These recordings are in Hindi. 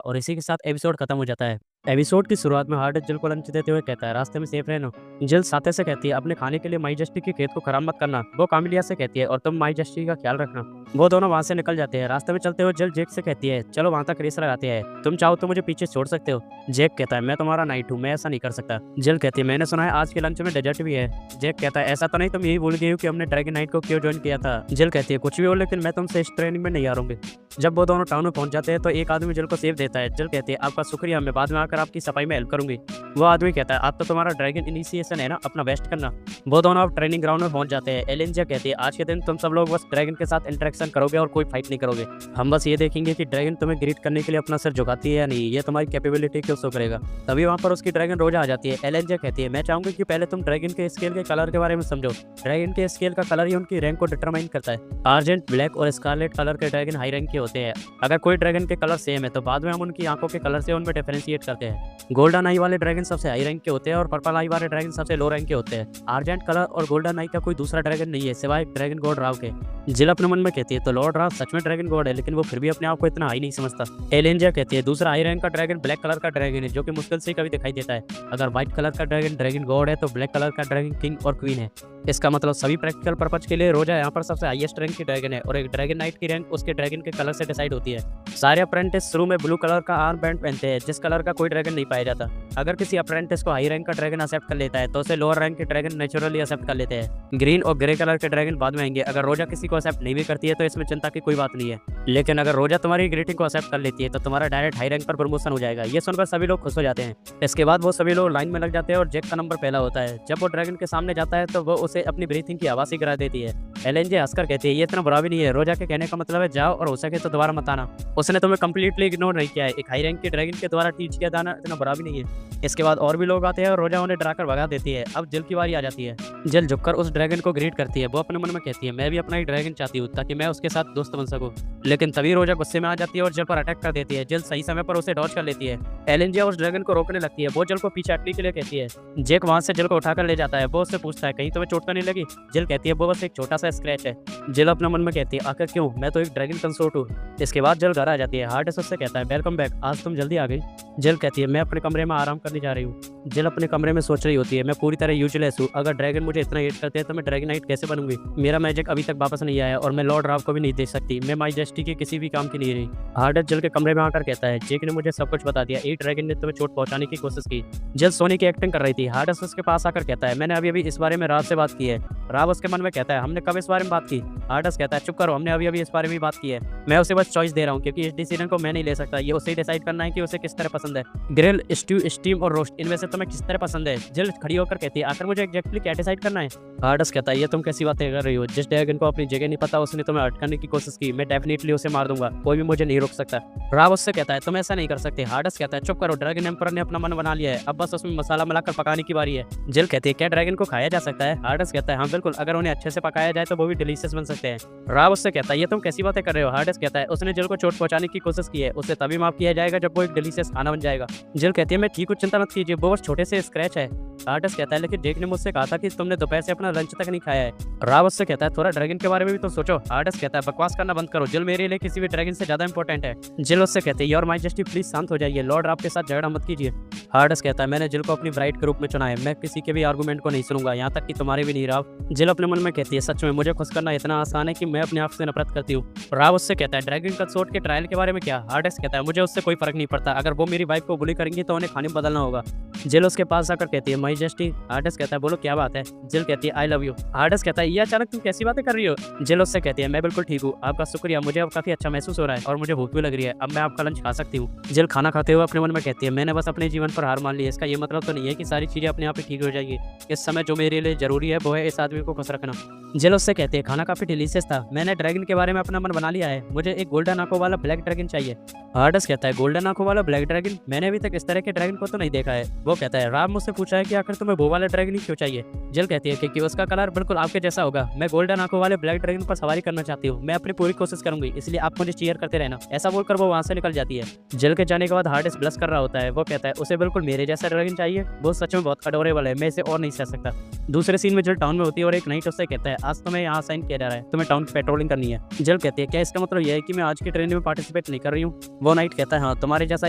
और इसी के साथ एपिसोड खत्म हो जाता है। एपिसोड की शुरुआत में हार्ड जिल को लंच देते हुए कहता है रास्ते में सेफ रहना। जिल साथे से कहती है अपने खाने के लिए माई जस्टी के खेत को खराब मत करना। वो कामिलिया से कहती है और तुम माई जस्टी का ख्याल रखना। वो दोनों वहां से निकल जाते हैं। रास्ते में चलते हुए जिल जेक से कहती है चलो वहां तक रेस लगाते हैं, तुम चाहो तो मुझे पीछे छोड़ सकते हो। जेक कहता है मैं तुम्हारा नाइट हूँ, मैं ऐसा नहीं कर सकता। जिल कहती है मैंने सुना है आज के लंच में डेजर्ट भी है। जेक कहता है ऐसा तो नहीं, तुम यही भूल गई हो कि हमने ड्रैगन नाइट को क्यों ज्वाइन किया था। जिल कहती है कुछ भी हो लेकिन मैं तुमसे इस ट्रेनिंग में नहीं हारूंगी। जब वो दोनों टाउन में पहुंच जाते हैं तो एक आदमी जिल को सेव देता है। जिल कहती है आपका शुक्रिया, मैं बाद में आकर आपकी सफाई में हेल्प करूंगी। वो आदमी कहता है आप तो तुम्हारा ड्रैगन इनिशिएशन है ना, अपना बेस्ट करना। वो दोनों अब ट्रेनिंग ग्राउंड में पहुंच जाते हैं। एलेंजिया कहती है आज के दिन तुम सब लोग बस ड्रैगन के साथ इंटरेक्शन करोगे और कोई फाइट नहीं करोगे। हम बस ये देखेंगे कि ड्रैगन तुम्हें ग्रीट करने के लिए अपना सिर झुकाती है या नहीं, ये तुम्हारी कैपेबिलिटी को शो करेगा। तभी वहाँ पर उसकी ड्रैगन रोजा आ जाती है। एलेंजिया कहती है मैं चाहूंगी कि पहले तुम ड्रैगन के स्केल के कलर के बारे में समझो। ड्रैगन के स्केल का कलर ही उनकी रैंक को डिटरमाइन करता है। आर्जेंट, ब्लैक और स्कारलेट कलर के ड्रैगन हाई रैंक के होते हैं। अगर कोई ड्रैगन के कलर सेम है तो बाद में हम उनकी आंखों के कलर से उनमें डिफरेंशिएट करते हैं। गोल्डन आई वाले ड्रैगन सबसे हाई रैंक के होते हैं और पर्पल आई वाले ड्रैगन सबसे लो रैंक के होते हैं। आर्जेंट कलर और गोल्डन आई का कोई दूसरा ड्रैगन नहीं है सिवाय ड्रैगन गॉड राव के। जिल अपने मन में कहती है तो लॉर्ड राव सच में ड्रैगन गॉड है, लेकिन वो फिर भी अपने आप को इतना हाई नहीं समझता। एलेंजिया कहती है दूसरा हाई रैंक का ड्रैगन ब्लैक कलर का ड्रैगन है जो कि मुश्किल से कभी दिखाई देता है। अगर व्हाइट कलर का ड्रैगन ड्रैगन गॉड है तो ब्लैक कलर का ड्रैगन किंग और क्वीन है। इसका मतलब सभी प्रैक्टिकल पर्पज के लिए रोजा यहाँ पर सबसे हाईएस्ट रैंक की ड्रैगन है और एक ड्रैगन नाइट की रैंक उसके ड्रैगन के कलर से डिसाइड होती है। सारे अप्रेंटिस शुरू में ब्लू कलर का आर्म बैंड पहनते हैं जिस कलर का कोई ड्रैगन नहीं पाया जाता। अगर किसी अप्रेंटिस को हाई रैंक का ड्रैगन एक्सेप्ट कर लेता है तो उसे लोअर रैंक के ड्रैगन नेचुरली एक्सेप्ट कर लेते हैं। ग्रीन और ग्रे कलर के ड्रैगन बाद में आएंगे। अगर रोजा किसी को एक्सेप्ट नहीं भी करती है तो इसमें चिंता की कोई बात नहीं है, लेकिन अगर रोजा तुम्हारी ग्रीटिंग को एक्सेप्ट कर लेती है तो तुम्हारा डायरेक्ट हाई रैंक पर प्रमोशन हो जाएगा। ये सुनकर सभी लोग खुश हो जाते हैं। इसके बाद वो सभी लोग लाइन में लग जाते हैं और जेक का नंबर पहला होता है। जब वो ड्रैगन के सामने जाता है तो वो उसे अपनी ब्रीथिंग की आवाज ही गिरा देती है। एलेंजे हंसकर कहती है ये इतना बुरा भी नहीं है, रोजा के कहने का मतलब है जाओ और हो सके तो दोबारा मत आना। उसने तुम्हें कंप्लीटली इग्नोर नहीं किया है। एक हाई रैंक के ड्रैगन के द्वारा टीच किया जाना इतना बुरा भी नहीं है। इसके बाद और भी लोग आते हैं और रोजा उन्हें डराकर भगा देती है। अब जिल की बारी आ जाती है। जिल झुककर उस ड्रैगन को ग्रीट करती है। वो अपने मन में कहती है मैं भी अपना एक ड्रैगन चाहती हूँ ताकि मैं उसके साथ दोस्त बन सकूँ। लेकिन तभी रोजा गुस्से में आ जाती है और जिल पर अटैक कर देती है। जिल सही समय पर उसे डॉज कर लेती है। एलेंजिया उस ड्रैगन को रोकने लगती है। वो जिल को पीछे हटने के लिए कहती है। जेक वहां से जिल को उठाकर ले जाता है। वो उससे पूछता है कहीं तुम्हें चोट तो नहीं लगी। जिल कहती है वो बस एक छोटा सा स्क्रैच है। जिल अपने मन में कहती है आखिर क्यों, मैं तो एक ड्रैगन कंसोर्ट हूँ। इसके बाद जिल घर आ जाती है। हार्डेस उससे कहता है वेलकम बैक, आज तुम जल्दी आ गई। जिल कहती है मैं अपने कमरे में आराम करने जा रही हूँ। जिल अपने कमरे में सोच रही होती है मैं पूरी तरह यूजलेस हूँ। अगर ड्रैगन मुझे इतना हेट करते हैं तो मैं ड्रैगन नाइट कैसे बनूंगी। मेरा मैजिक अभी तक वापस नहीं आया और मैं लॉर्ड राव को भी नहीं देख सकती। मैं माई जस्टी के किसी भी काम की नहीं रही। हार्डेस जिल के कमरे में आकर कहता है जेक ने मुझे सब कुछ बता दिया, एक ड्रैगन ने तुम्हें चोट पहुंचाने की कोशिश की। जिल सोनी की एक्टिंग कर रही थी। हार्डेस उसके पास आकर कहता है मैंने अभी इस बारे में राव से बात की है। राव उसके मन में कहता है हमने कब इस बारे में बात की। हार्डेस कहता है चुप करो, हमने अभी इस बारे में बात की है। मैं उसे बस चॉइस दे रहा हूँ क्योंकि इस डिसीजन को मैं नहीं ले सकता। ये उसे डिसाइड करना है कि उसे किस तरह पसंद है, ग्रिल, स्ट्यू, स्टीम और रोस्ट, इनमें से तुम्हें किस तरह पसंद है। जिल खड़ी होकर कहती है आखिर मुझे एग्जैक्टली क्या डिसाइड करना है। हार्डेस कहता है ये तुम कैसी बातें कर रही हो, जिस ड्रैगन को अपनी जगह नहीं पता उसने तुम्हें अटकाने की कोशिश की, मैं डेफिनेटली उसे मार दूंगा, कोई भी मुझे नहीं रोक सकता। राव उससे कहता है तुम ऐसा नहीं कर सकते। हार्डेस कहता है चुप करो, ड्रैगन एम्पर ने अपना मन बना लिया है, अब बस उसमें मसाला मिलाकर पकाने की बारी है। जिल कहती है क्या ड्रैगन को खाया जा सकता है। हार्डेस कहता है हाँ बिल्कुल, अगर उन्हें अच्छे से पकाया जाए तो वो भी डिलीशियस बन सकते हैं। राव उससे कहता है ये तुम कैसी बातें कर रहे हो। हार्डेस कहता है उसने जिल को चोट पहुंचाने की कोशिश की है, उसे तभी माफ किया जाएगा जब वो एक डिलीशियस खाना बन जाएगा। जिल कहती है मैं ठीक हूँ, चिंता मत कीजिए, वो बस छोटे से स्क्रैच है। हार्डेस कहता है लेकिन जेक ने मुझसे कहा था कि तुमने दोपहर से अपना लंच तक नहीं खाया है। राव उससे कहता है थोड़ा ड्रैगन के बारे में भी तो सोचो। हार्डेस कहता है बकवास करना बंद करो, जिल मेरे लिए किसी भी ड्रैगन से ज्यादा इंपॉर्टेंट है। जिल उससे कहते हैं योर माजेस्टी प्लीज शांत हो जाइए, लॉर्ड राव के साथ झगड़ा मत कीजिए। हार्डेस कहता है मैंने जिल को अपनी ब्राइड के रूप में चुना है, मैं किसी के भी आर्गूमेंट को नहीं सुनूंगा, यहाँ तक कि तुम्हारे भी नहीं। राव जिल अपने मन में कहती है सच में मुझे खुश करना इतना आसान है कि मैं अपने आप से नफरत करती हूँ। राव उससे कहता है ड्रैगन कंसोर्ट के ट्रायल के बारे में क्या। हार्डेस कहता है मुझे उससे कोई फर्क नहीं पड़ता, अगर वो मेरी वाइफ को बुली करेंगी तो उन्हें खाने में बदलना होगा। जिल उसके पास आकर कहती है माजेस्टी। हार्डेस कहता है बोलो क्या बात है। जिल कहती है आई लव यू। हार्डेस कहता है ये अचानक तुम कैसी बातें कर रही हो। जिल उससे कहती है मैं बिल्कुल ठीक हूँ, आपका शुक्रिया, मुझे अब काफी अच्छा महसूस हो रहा है और मुझे भूख भी लग रही है, अब मैं आपका लंच खा सकती हूँ। जिल खाना खाते हुए अपने मन में कहती है मैंने बस अपने जीवन पर हार मान ली है, इसका ये मतलब तो नहीं है कि सारी चीजें अपने आप ही ठीक हो जाएगी। इस समय जो मेरे लिए जरूरी है वो है इस आदमी को खुश रखना। जिल उससे कहते हैं खाना काफी डिलीशियस था, मैंने ड्रैगन के बारे में अपना मन बना लिया है, मुझे एक गोल्डन आंखों वाला ब्लैक ड्रैगन चाहिए। हार्डेस कहता है गोल्डन आंखों वाला ब्लैक ड्रैगन, मैंने अभी तक इस तरह के ड्रैगन को तो नहीं देखा है। वो कहता है राव मुझसे पूछा है कि आखिर तुम्हें वो वाला ड्रैगन ही क्यों चाहिए? जिल कहती है क्योंकि उसका कलर बिल्कुल आपके जैसा होगा। मैं गोल्डन आंखों वाले ब्लैक ड्रैगन पर सवारी करना चाहती हूँ। मैं अपनी पूरी कोशिश करूंगी, इसलिए आप मुझे चीयर करते रहना। ऐसा बोलकर वो वहाँ से निकल जाती है। जिल के जाने के बाद हार्डिस ब्लश कर रहा होता है। वो कहता है उसे बिल्कुल मेरे जैसा ड्रैगन चाहिए। वो सच में बहुत अडोरेबल है, मैं इसे और नहीं सह सकता। दूसरे सीन में जिल टाउन में होती है और एक नाइट उससे कहता है आज तुम्हें यहाँ साइन किया जा रहा है, तुम्हें टाउन की पेट्रोलिंग करनी है। जिल कहती है क्या इसका मतलब यह है कि मैं आज की ट्रेनिंग में पार्टिसिपेट नहीं कर रही हूँ? वो नाइट कहता है हाँ, तुम्हारे जैसा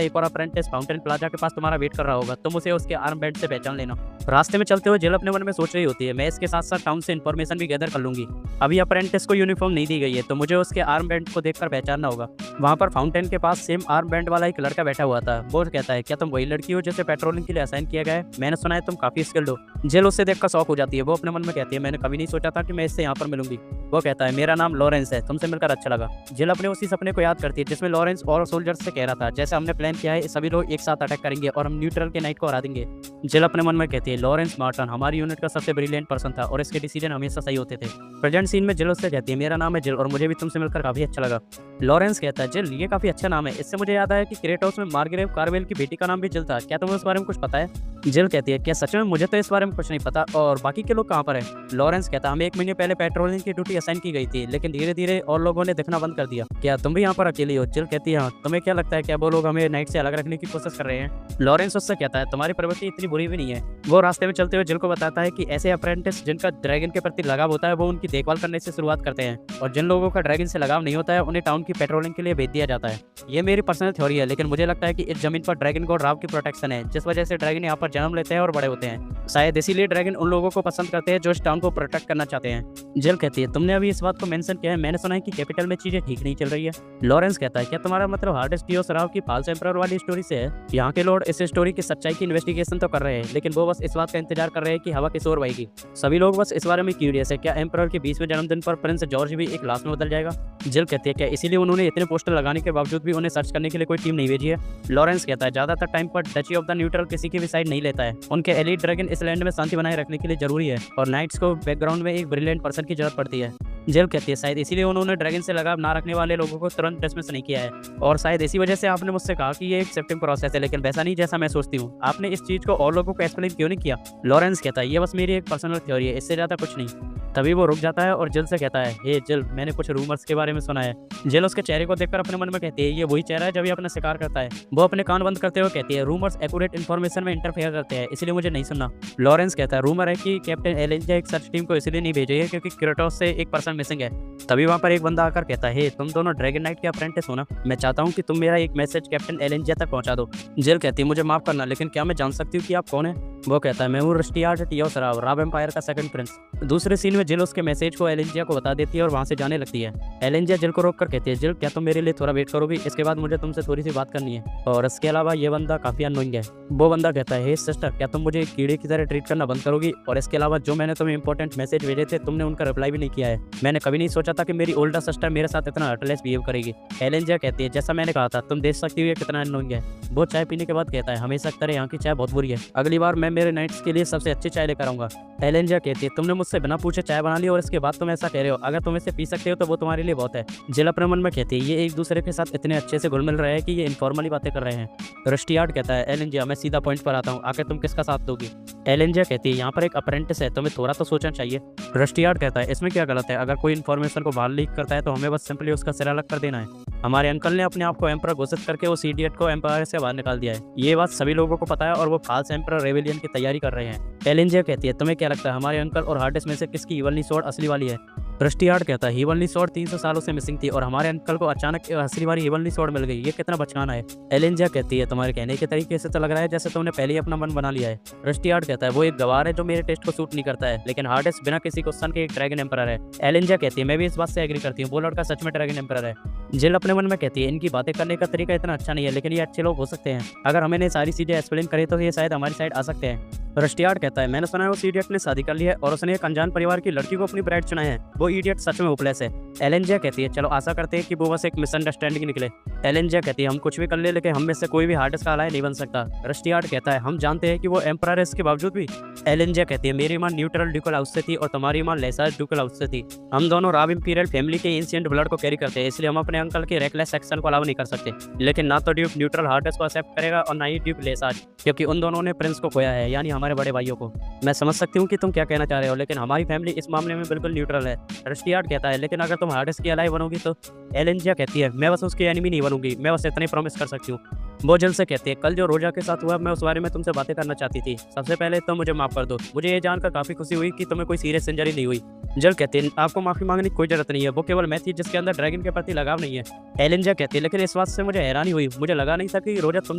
एक और अप्रेंटिस फाउंटेन प्लाजा के पास तुम्हारा वेट कर रहा होगा, तुम उसे उसके आर्म बैंड से पहचान लेना। रास्ते में चलते हुए जिल अपने मन में सोच रही होती है मैं इसके साथ साथ टाउन से इन्फॉर्मेशन भी गैदर कर लूंगी। अभी अप्रेंटिस को यूनिफॉर्म नहीं दी गई है तो मुझे उसके आर्म बैंड को देखकर पहचानना होगा। वहाँ पर फाउंटेन के पास सेम आर्म बैंड वाला एक लड़का बैठा हुआ था। वो कहता है क्या तुम वही लड़की हो जिसे पेट्रोलिंग के लिए असाइन किया गया है? मैंने सुना है तुम काफी स्किल्ड हो। जिल उससे देखकर शॉक हो जाती है। वो अपने मन में कहती है मैंने कभी नहीं सोचा था कि मैं इससे यहाँ पर मिलूंगी। वो कहता है मेरा नाम लॉरेंस है, तुमसे मिलकर अच्छा लगा। जिल अपने उसी सपने को याद करती है जिसमें लॉरेंस और सोल्जर्स से कह रहा था जैसे हमने प्लान किया है सभी लोग एक साथ अटैक करेंगे और हम न्यूट्रल के नाइट को हरा देंगे। जिल अपने मन में कहती है लॉरेंस मार्टन हमारी यूनिट का सबसे ब्रिलियंट पर्सन था और इसके डिसीजन हमेशा सही होते थे। प्रेजेंट सीन में जिल उससे कहती है मेरा नाम है जिल और मुझे भी तुमसे मिलकर काफी अच्छा लगा। लॉरेंस कहता है जिल ये काफी अच्छा नाम है, इससे मुझे याद आया कि क्रेटोस में मार्गरेव कार्वेल की बेटी का नाम भी जिल था, क्या तुम्हें उस बारे में कुछ पता है? जिल कहती है क्या सच में? मुझे तो इस बारे में कुछ नहीं पता। और बाकी के लोग कहाँ पर हैं? लॉरेंस कहता है हमें 1 महीने पहले पेट्रोलिंग की ड्यूटी असाइन की गई थी लेकिन धीरे धीरे और लोगों ने दिखना बंद कर दिया। क्या तुम भी यहाँ पर अकेली हो? जिल कहती है हाँ, तुम्हें क्या लगता है क्या वो लोग हमें नाइट से अलग रखने की कोशिश कर रहे हैं? लॉरेंस उससे कहता है तुम्हारी प्रवृत्ति इतनी बुरी भी नहीं है। वो रास्ते में चलते हुए जिल को बताता है कि ऐसे अप्रेंटिस जिनका ड्रैगन के प्रति लगाव होता है वो उनकी देखभाल करने से शुरुआत करते हैं और जिन लोगों का ड्रैगन से लगाव नहीं होता है उन्हें टाउन की पेट्रोलिंग के लिए भेज दिया जाता है। ये मेरी पर्सनल थ्योरी है लेकिन मुझे लगता है कि इस जमीन पर ड्रैगन गॉड राव की प्रोटेक्शन है जिस वजह से ड्रैगन यहाँ पर जन्म लेते हैं और बड़े होते हैं। शायद इसीलिए ड्रैगन उन लोगों को पसंद करते हैं जो इस टाउन को प्रोटेक्ट करना चाहते हैं। जिल कहती है तुमने अभी इस बात को मेंशन किया है, मैंने सुना है कि कैपिटल में चीजें ठीक नहीं चल रही है। लॉरेंस कहता है क्या तुम्हारा मतलब हार्डिस टियोस राव की फाल्स एम्परर वाली स्टोरी से है? यहाँ के लोग इस स्टोरी की सच्चाई की इन्वेस्टिगेशन तो कर रहे हैं लेकिन वो बस इस बात का इंतजार कर रहे हैं कि हवा किस ओर बहेगी। सभी लोग बस इस बारे में क्यूरियस है क्या एम्परर के 20वें जन्मदिन पर प्रिंस जॉर्ज भी एक लाश में बदल जाएगा? जिल कहती है क्या इसीलिए उन्होंने इतने पोस्टर लगाने के बावजूद भी उन्हें सर्च करने के लिए कोई टीम नहीं भेजी है? लॉरेंस कहता है ज्यादातर टाइम पर डची ऑफ द न्यूट्रल किसी की भी साइड नहीं लेता है, उनके एलीट ड्रैगन इस लैंड में शांति बनाए रखने के लिए जरूरी है और नाइट्स को बैकग्राउंड में एक ब्रिलियंट पर्सन की जरूरत पड़ती है। जिल कहती है शायद इसीलिए उन्होंने ड्रैगन से लगाव ना रखने वाले लोगों को तुरंत डिसमिस नहीं किया है और शायद इसी वजह से आपने मुझसे कहा कि ये एक एक्सेप्टिंग प्रोसेस है लेकिन वैसा नहीं जैसा मैं सोचती हूँ। आपने इस चीज को और लोगों को एक्सप्लेन क्यों नहीं किया? लॉरेंस कहता है ये बस मेरी एक पर्सनल थ्योरी है, इससे ज्यादा कुछ नहीं। तभी वो रुक जाता है और जिल से कहता है हे जिल मैंने कुछ रूमर्स के बारे में सुना है। जिल उसके चेहरे को देखकर अपने मन में कहती है ये वही चेहरा है जब ये अपना शिकार करता है। वो अपने कान बंद करते हुए कहती है रूमर्स एक्यूरेट इन्फॉर्मेशन में इंटरफेयर करते हैं इसलिए मुझे नहीं सुनना। लॉरेंस कहता है रूमर है कि कैप्टन एलेंजा एक सर्च टीम को इसलिए नहीं भेजी है क्योंकि क्रेटोस से एक पर्सन मिसिंग है। तभी वहाँ पर एक बंदा आकर कहता है तुम दोनों ड्रैगन नाइट के अप्रेंटिस हो ना, मैं चाहता हूँ कि तुम मेरा एक मैसेज कैप्टन एलेंजा तक पहुँचा दो। जिल कहती है मुझे माफ करना लेकिन क्या मैं जान सकती हूँ कि आप कौन है? वो कहता है मैं हूँ रस्टियार्ड टियोस राव, राव एम्पायर का सेकंड प्रिंस। दूसरे सीन में जिल उसके मैसेज को एलेंजिया को बता देती है और वहाँ से जाने लगती है। एलेंजिया जिल को रोक कर कहती है जिल क्या तुम मेरे लिए थोड़ा वेट करोगी, इसके बाद मुझे तुमसे थोड़ी सी बात करनी है और इसके अलावा ये बंदा काफी अननोइंग है। वो बंदा कहता है हे सिस्टर क्या तुम मुझे एक कीड़े की तरह ट्रीट करना बंद करोगी और इसके अलावा जो मैंने तुम्हें इंपॉर्टेंट मैसेज भेजे थे तुमने उनका रिप्लाई भी नहीं किया है। मैंने कभी नहीं सोचा था कि मेरी ओल्डर सिस्टर मेरे साथ इतना हर्टलेस बिहेव करेगी। एलेंजिया कहती है जैसा मैंने कहा था तुम देख सकती हो ये कितना अननोइंग है। वो चाय पीने के बाद कहता है हमेशा की तरह यहाँ की चाय बहुत बुरी है, अगली बार मैं मेरे नाइट्स के लिए सबसे अच्छी चाय लेकर आऊंगा। एलेंजिया कहती है तुमने मुझसे बिना पूछे चाय बना ली और इसके बाद तुम ऐसा कह रहे हो, अगर तुम इसे पी सकते हो तो वो तुम्हारे लिए बहुत है। जिल अपने मन में कहती है ये एक दूसरे के साथ इतने अच्छे से घुल मिल रहे हैं कि ये इनफॉर्मली बातें कर रहे हैं। रस्टियार्ड कहता है एलेंजिया मैं सीधा पॉइंट पर आता हूँ, आकर तुम किसका साथ दोगी? एलेंजिया कहती है यहाँ पर एक अप्रेंटिस है, तुम्हें थोड़ा तो सोचना चाहिए। रस्टियार्ड कहता है इसमें क्या गलत है, अगर कोई इन्फॉर्मेशन को बाहर लीक करता है तो हमें बस सिंपली उसका सिरा अलग कर देना है। हमारे अंकल ने अपने आप को एम्परर घोषित करके उस इडियट को एम्पायर से बाहर निकाल दिया है, ये बात सभी लोगों को पता है और वो फाल्स एम्परर रेवेलियन की तैयारी कर रहे हैं। एलेंजिया कहती है तुम्हें क्या लगता है हमारे अंकल और हार्डिस में से किसकी इवलनी स्वॉर्ड असली वाली है? रस्टियार्ड कहता है इवलनी स्वॉर्ड 300 सालों से मिसिंग थी और हमारे अंकल को अचानक असली वाली इवलनी स्वॉर्ड मिल गई, ये कितना बचकाना है। एलेंजिया कहती है तुम्हारे कहने के तरीके से तो लग रहा है जैसे तुमने पहले ही अपना मन बना लिया है। रस्टियार्ड कहता है वो एक गवार है जो मेरे टेस्ट को सूट नहीं करता है, लेकिन हार्डिस बिना किसी क्वेश्चन के एक ड्रैगन एम्परर है। एलेंजिया कहती है मैं भी इस बात से एग्री करती हूँ, वो लड़का सच में ड्रैगन एम्परर है। जिल अपने मन में कहती है इनकी बातें करने का तरीका इतना अच्छा नहीं है लेकिन ये अच्छे लोग हो सकते हैं, अगर हमें सारी चीजें एक्सप्लेन करें तो ये शायद हमारी साइड आ सकते हैं। रस्टियार्ड कहता है मैंने सुना है उस इडियट ने शादी कर ली है और उसने एक अनजान परिवार की लड़की को अपनी ब्राइड चुना है, वो इडियट सच में होपलेस है। एलेंजिया कहती है चलो आशा करते हैं कि वो बस एक मिसअंडरस्टैंडिंग निकले। एलेंजिया कहती है हम कुछ भी कर ले लेकिन हम में से कोई भी हार्डिस का अलाय नहीं बन सकता। रस्टियार्ड कहता है हम जानते हैं कि वो एम्परर है इसके बावजूद भी। एलेंजिया कहती है मेरी मां न्यूट्रल ड्यूकल हाउस से थी और तुम्हारी मां लेसर ड्यूकल हाउस से थी, हम दोनों राव इंपीरियल फैमिली के एंशिएंट ब्लड को कैरी करते हैं, इसलिए हम अपने अंकल के रेकलेस एक्शन को अलाउ नहीं कर सकते। लेकिन ना तो ड्यूक न्यूट्रल हार्डिस को एक्सेप्ट करेगा और ना ही ड्यूक लेसाज, क्योंकि उन दोनों ने प्रिंस को खोया है, यानी हमारे बड़े भाइयों को। मैं समझ सकती हूँ कि तुम क्या कहना चाह रहे हो, लेकिन हमारी फैमिली इस मामले में बिल्कुल न्यूट्रल है। रस्टियार्ड कहता है, लेकिन अगर तुम हार्डेस्ट की एलाई बनोगी तो एलेंजिया कहती है, मैं बस उसकी एनिमी नहीं बनूंगी, मैं बस इतना ही प्रॉमिस कर सकती हूँ। वो जल से कहती है, कल जो रोजा के साथ हुआ मैं उस बारे में तुमसे बातें करना चाहती थी। सबसे पहले तो मुझे माफ कर दो, मुझे ये जानकर काफी खुशी हुई कि तुम्हें कोई सीरियस इंजरी नहीं हुई। जल कहती है, आपको माफी मांगने की कोई जरूरत नहीं है, वो केवल मैं थी जिसके अंदर ड्रैगन के प्रति लगाव नहीं है। एलेंजिया कहती है, लेकिन इस बात से मुझे हैरानी हुई, मुझे लगा नहीं था कि रोजा तुम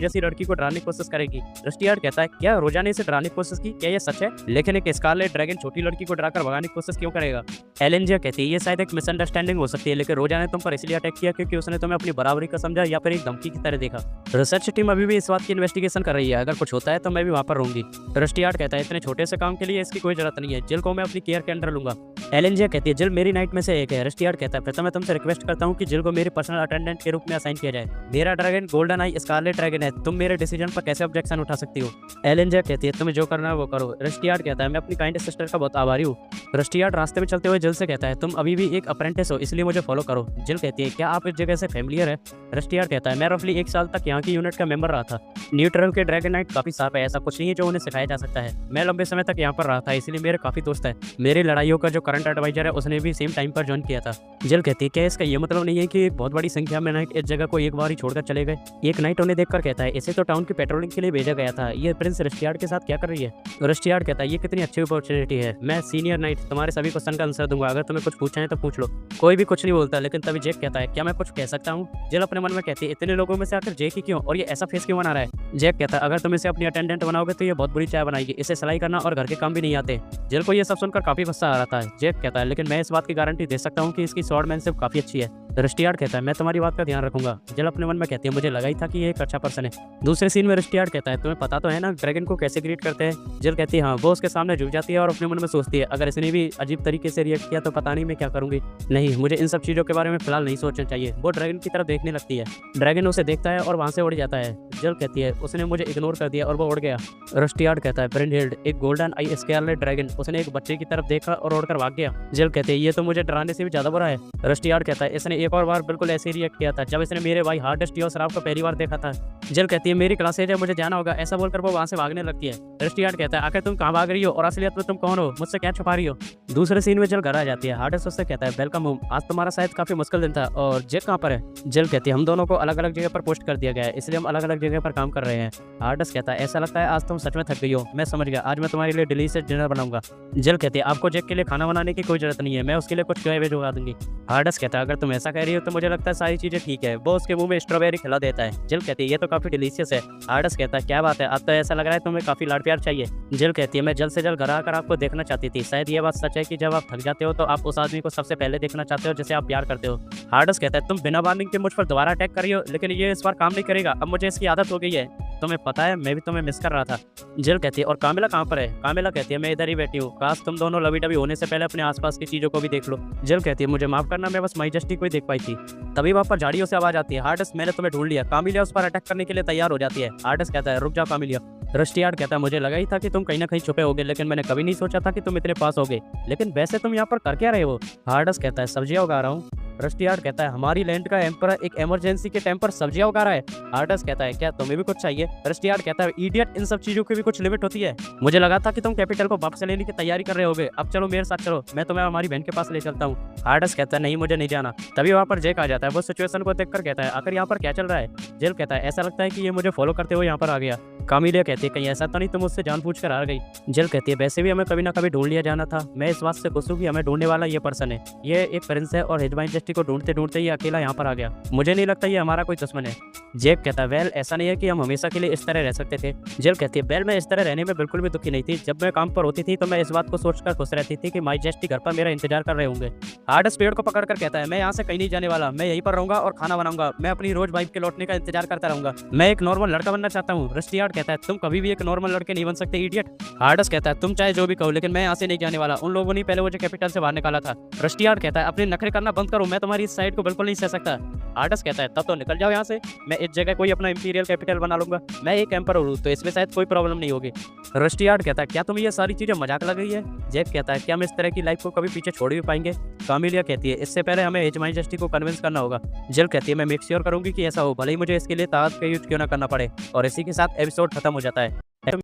जैसी लड़की को डराने की कोशिश करेगी। रस्टियार्ड कहता है, क्या रोजा ने इसे डराने की कोशिश की, क्या ये सच है? लेकिन एक स्कारलेट ड्रैगन छोटी लड़की को डराकर भगाने की कोशिश क्यों करेगा? एलेंजिया कहती है, ये शायद एक मिसअंडरस्टैंडिंग हो सकती है, लेकिन रोजा ने तुम पर इसलिए अटैक किया क्योंकि उसने तुम्हें अपनी बराबरी का समझा या फिर एक धमकी की तरह देखा। रिसर्च टीम अभी भी इस बात की इन्वेस्टिगेशन कर रही है, अगर कुछ होता है तो मैं भी वहाँ पर रहूंगी। रस्टियार्ड कहता है, इतने छोटे से काम के लिए इसकी कोई जरूरत नहीं है, जिल को मैं अपनी केयर के अंडर लूंगा। एलेंजिया कहती है, जिल मेरी नाइट में से एक है। रस्टियार्ड कहता है, प्रथम मैं तुमसे रिक्वेस्ट करता हूँ कि जिल को मेरे पर्सनल अटेंडेंट के रूप में असाइन किया जाए। मेरा ड्रैगन गोल्डन आई स्कारलेट ड्रैगन है, तुम मेरे डिसीजन पर कैसे ऑब्जेक्शन उठा सकती हो? एलेंजिया कहती है, तुम्हें जो करना है वो करो। रस्टियार्ड कहता है, मैं अपनी काइंड सिस्टर का बहुत आभारी हूँ। रस्टियार्ड रास्ते में चलते हुए जिल से कहता है, तुम अभी भी एक अप्रेंटिस हो, इसलिए मुझे फॉलो करो। जिल कहती है, क्या आप इस जगह से फैमिलियर है? रस्टियार्ड कहता है, मैं रफली 1 साल तक यहाँ की यूनिट का मेंबर रहा था। न्यूट्रल के ड्रैगन नाइट काफी शार्प है, ऐसा कुछ नहीं है जो उन्हें सिखाया जा सकता है। मैं लंबे समय तक यहाँ पर रहा था, इसलिए मेरे काफी दोस्त है। मेरी लड़ाइयों का जो करंट एडवाइजर है उसने भी सेम टाइम पर ज्वाइन किया था। जिल कहती है, क्या इसका ये मतलब नहीं है कि एक बहुत बड़ी संख्या में नाइट इस जगह को एक बार ही छोड़कर चले गए? एक नाइट उन्हें देखकर कहता है, इसे तो टाउन की पेट्रोलिंग के लिए भेजा गया था, ये प्रिंस रस्टियार्ड के साथ क्या कर रही है? रस्टियार्ड कहता है, ये कितनी अच्छी अपॉर्चुनिटी है, मैं सीनियर नाइट तुम्हारे सभी क्वेश्चन का आंसर दूंगा, अगर तुम्हें कुछ पूछना है तो पूछ लो। कोई भी कुछ नहीं बोलता, लेकिन तभी जेक कहता है, क्या मैं कुछ कह सकता हूँ? जिल अपने मन में कहती है, इतने लोगों में से आकर जेक ही क्यों, और ये ऐसा फेस क्यों बना रहा है? जेक कहता है, अगर तुम इसे अपनी अटेंडेंट बनाओगे तो ये बहुत बुरी चाय बनाएगी, इसे सिलाई करना और घर के काम भी नहीं आते। जिल को ये सब सुनकर काफी गुस्सा आ रहा था। जेक कहता है, लेकिन मैं इस बात की गारंटी दे सकता हूँ कि इसकी स्वॉर्डमैनशिप काफी अच्छी है। रस्टियार्ड कहता है, मैं तुम्हारी बात का ध्यान रखूंगा। जिल अपने मन में कहती है, मुझे लगा ही था कि ये एक अच्छा पर्सन है। दूसरे सीन में रस्टियार्ड कहता है, तुम्हें पता तो है ना ड्रैगन को कैसे ग्रीट करते हैं? जिल कहती है, हाँ। वो उसके सामने झुक जाती है और अपने मन में सोचती है, अगर इसने भी अजीब तरीके से रिएक्ट किया तो पता नहीं मैं क्या करूंगी। नहीं, मुझे इन सब चीजों के बारे में फिलहाल नहीं सोचना चाहिए। वो ड्रैगन की तरफ देखने लगती है। ड्रैगन उसे देखता है और वहां से उड़ जाता है। जिल कहती है, उसने मुझे इग्नोर कर दिया और वो उड़ गया। रस्टियार्ड कहता है, ब्रिंडहिल्ड एक गोल्डन आई स्कारलेट ड्रैगन, उसने एक बच्चे की तरफ देखा और उड़कर भाग गया। जिल कहते हैं, ये तो मुझे डराने से भी ज्यादा बुरा है। रस्टियार्ड कहता है, इसने एक और बार बिल्कुल ऐसे ही रिएक्ट किया था जब इसने मेरे भाई हार्डेस्ट और शराब को पहली बार देखा था। जिल कहती है, मेरी क्लासेज है, मुझे जाना होगा। ऐसा बोलकर वो वहां से भागने लगती है। रस्टियार्ड कहता है, आखिर तुम कहाँ भाग रही हो और असलियत में तुम कौन हो, मुझसे क्या छुपा रही हो? दूसरे सीन में जिल घर आ जाती है। हार्डेस्ट उससे कहता है, वेलकम होम, आज तुम्हारा शायद काफी मुश्किल दिन था। और जेक कहाँ पर है? जिल कहती है, हम दोनों को अलग अलग जगह पर पोस्ट कर दिया गया है, इसलिए हम अलग अलग जगह पर काम कर रहे हैं। हार्डेस्ट कहता है, ऐसा लगता है आज तुम सच में थक गई हो, मैं समझ गया, आज मैं तुम्हारे लिए डिलीशियस डिनर बनाऊंगा। जिल कहती है, आपको जेक के लिए खाना बनाने की कोई जरूरत नहीं है, मैं उसके लिए कुछ वेज उगा दूंगी। हार्डेस्ट कहता है, अगर तुम ऐसा कह रही हो तो मुझे लगता है सारी चीजें ठीक है। वो उसके मुंह में स्ट्रॉबेरी खिला देता है। जिल कहती है, ये तो काफी डिलीशियस है। हार्डेस्ट कहता है, क्या बात है, अब तो ऐसा लग रहा है तुम्हें काफी लाड प्यार चाहिए। जिल कहती है, मैं जल्द से जल्द घर आकर आपको देखना चाहती थी। शायद ये बात सच है कि जब आप थक जाते हो तो आप उस आदमी को सबसे पहले देखना चाहते हो जिसे आप प्यार करते हो। हार्डेस्ट कहता है, तुम बिना वार्निंग के मुझ पर दोबारा अटैक कर रही हो, लेकिन ये इस बार काम नहीं करेगा, अब मुझे इसकी आदत हो गई है। तुम्हें पता है, मैं भी तुम्हें मिस कर रहा था। जिल कहती है, और कामिला कहाँ पर है? कामिला कहती है, मैं इधर ही बैठी हूँ, काश तुम दोनों लवी डबी होने से पहले अपने आसपास की चीजों को भी देख लो। जिल कहती है, मुझे माफ करना, मैं बस माई जस्टी को ही देख पाई थी। तभी वहाँ पर झाड़ियों से आवाज आती है, हार्डेस्ट मैंने तुम्हें ढूंढ लिया। कामिलिया उस पर अटैक करने के लिए तैयार हो जाती है। हार्डेस्ट कहता है, रुक जाओ कामिलिया। रस्टियार्ड कहता है, मुझे लगा ही था कि तुम कहीं ना कहीं छुपे होगे, लेकिन मैंने कभी नहीं सोचा था कि तुम इतने पास होगे। लेकिन वैसे तुम यहाँ पर कर क्या रहे हो? हार्डेस्ट कहता है, सब्जियां उगा रहा हूँ। रस्टियार्ड कहता है, हमारी लैंड का एम्परर एक इमरजेंसी के टाइम पर सब्जियां उगा रहा है। हार्डेस्ट कहता है, क्या तुम्हें भी कुछ चाहिए? रस्टियार्ड कहता है, इडियट, इन सब चीजों की भी कुछ लिमिट होती है। मुझे लगा था कि तुम कैपिटल को वापस लेने की तैयारी कर रहे होगे, अब चलो मेरे साथ चलो, मैं तुम्हें हमारी बहन के पास ले चलता हूँ। हार्डेस्ट कहता है, नहीं मुझे नहीं जाना। तभी वहाँ पर जेक आ जाता है। वो सिचुएशन को देखकर कहता है, आखिर यहाँ पर क्या चल रहा है? जेल कहता है, ऐसा लगता है कि ये मुझे फॉलो करते हुए यहाँ पर आ गया। कामिलिया कहती है, कहीं ऐसा तो नहीं तुम उससे जानबूझकर आ गई? जेल कहती है, वैसे भी हमें कभी ना कभी ढूंढ लिया जाना था। मैं इस बात से खुश हूं कि हमें ढूंढने वाला ये पर्सन है। ये एक प्रिंस है और हिज माजेस्टी को ढूंढते ढूंढते ये अकेला यहाँ पर आ गया। मुझे नहीं लगता ये हमारा कोई दुश्मन है। जेक कहता है, वेल ऐसा नहीं है कि हम हमेशा के लिए इस तरह रह सकते थे। जेल कहती है, वेल मैं इस तरह रहने में बिल्कुल भी दुखी नहीं थी। जब मैं काम पर होती थी तो मैं इस बात को सोचकर खुश रहती थी कि माजेस्टी घर पर मेरा इंतजार कर रहे होंगे। हार्डेस्ट पेड़ को पकड़कर कहता है, मैं यहाँ से कहीं नहीं जाने वाला, मैं यहीं पर रहूंगा और खाना बनाऊंगा। मैं अपनी रोज वाइफ के लौटने का इंतजार करता रहूंगा। मैं एक नॉर्मल लड़का बनना चाहता हूँ। रस्टियार्ड कहता है, तुम कभी भी एक नॉर्मल लड़के नहीं बन सकते, इडियट। हार्डेस्ट कहता है, तुम चाहे जो भी कहो, लेकिन मैं यहाँ से नहीं जाने वाला। उन लोगों ने पहले मुझे कैपिटल से बाहर निकाला था। रस्टियार्ड कहता है, अपने नखरे करना बंद करो, मैं तुम्हारी इस साइड को बिल्कुल नहीं सह सकता। हार्डेस्ट कहता है, तब तो निकल जाओ यहाँ से, मैं इस जगह कोई अपना इंपीरियल कैपिटल बना लूंगा। मैं एक एम्परर हूँ तो इसमें शायद कोई प्रॉब्लम नहीं होगी। रस्टियार्ड कहता है, क्या तुम्हें ये सारी चीजें मजाक लग रही है? जेक कहता है, क्या हम इस तरह की लाइफ को कभी पीछे छोड़ भी पाएंगे? कामिलिया कहती है, इससे पहले हमें हिज माजेस्टी को कन्विंस करना होगा। जिल कहती है, मैं मेक श्योर करूंगी कि ऐसा हो, भले ही मुझे इसके लिए ताकत का यूज क्यों ना करना पड़े। और इसी के साथ एपिसोड खत्म हो जाता है।